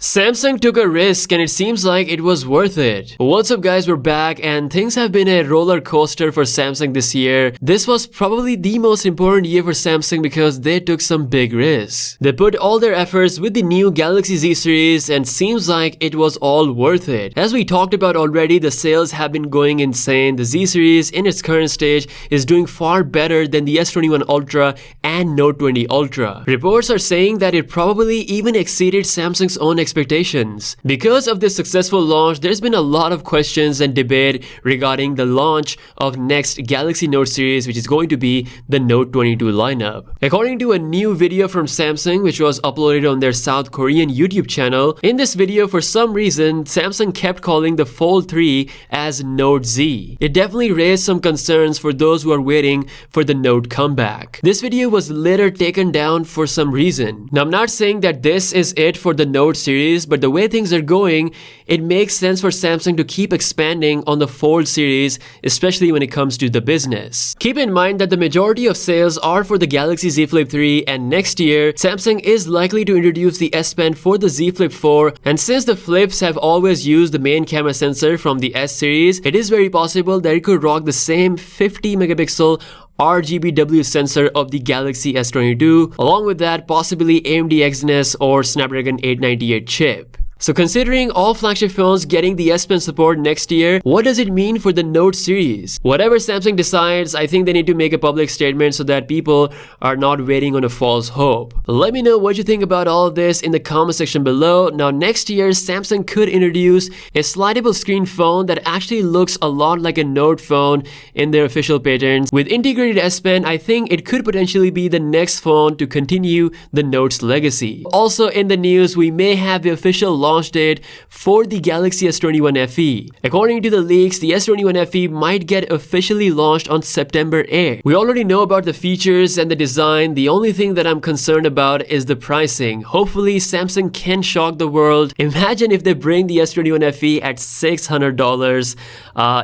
Samsung took a risk and it seems like it was worth it. What's up guys, we're back and things have been a roller coaster for Samsung this year. This was probably the most important year for Samsung because they took some big risks. They put all their efforts with the new Galaxy Z series and seems like it was all worth it. As we talked about already, the sales have been going insane. The Z series in its current stage is doing far better than the S21 Ultra and Note 20 Ultra. Reports are saying that it probably even exceeded Samsung's own expectations. Because of this successful launch, there's been a lot of questions and debate regarding the launch of next Galaxy Note series, which is going to be the Note 22 lineup. According to a new video from Samsung, which was uploaded on their South Korean YouTube channel, in this video, for some reason, Samsung kept calling the Fold 3 as Note Z. It definitely raised some concerns for those who are waiting for the Note comeback. This video was later taken down for some reason. Now, I'm not saying that this is it for the Note series, but the way things are going, it makes sense for Samsung to keep expanding on the Fold series, especially when it comes to the business. Keep in mind that the majority of sales are for the Galaxy Z Flip 3, and next year, Samsung is likely to introduce the S Pen for the Z Flip 4, and since the Flips have always used the main camera sensor from the S series, it is very possible that it could rock the same 50 megapixel RGBW sensor of the Galaxy S22, along with that possibly AMD Exynos or Snapdragon 898 chip. So considering all flagship phones getting the S Pen support next year, what does it mean for the Note series? Whatever Samsung decides, I think they need to make a public statement so that people are not waiting on a false hope. Let me know what you think about all of this in the comment section below. Now next year, Samsung could introduce a slidable screen phone that actually looks a lot like a Note phone in their official patents. With integrated S Pen, I think it could potentially be the next phone to continue the Note's legacy. Also in the news, we may have the official launch date for the Galaxy S21 FE. According to the leaks, the S21 FE might get officially launched on September 8th. We already know about the features and the design. The only thing that I'm concerned about is the pricing. Hopefully, Samsung can shock the world. Imagine if they bring the S21 FE at $600.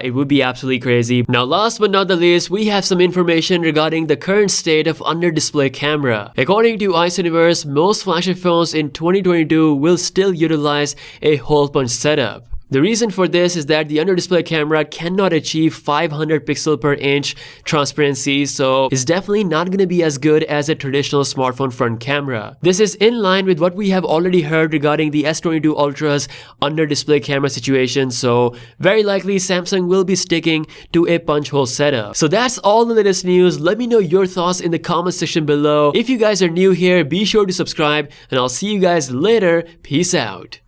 It would be absolutely crazy. Now, last but not the least, we have some information regarding the current state of under-display camera. According to Ice Universe, most flagship phones in 2022 will still utilize a hole punch setup. The reason for this is that the under-display camera cannot achieve 500 pixel per inch transparency, so it's definitely not going to be as good as a traditional smartphone front camera. This is in line with what we have already heard regarding the S22 Ultra's under-display camera situation, so very likely Samsung will be sticking to a punch hole setup. So that's all the latest news. Let me know your thoughts in the comment section below. If you guys are new here, be sure to subscribe, and I'll see you guys later. Peace out.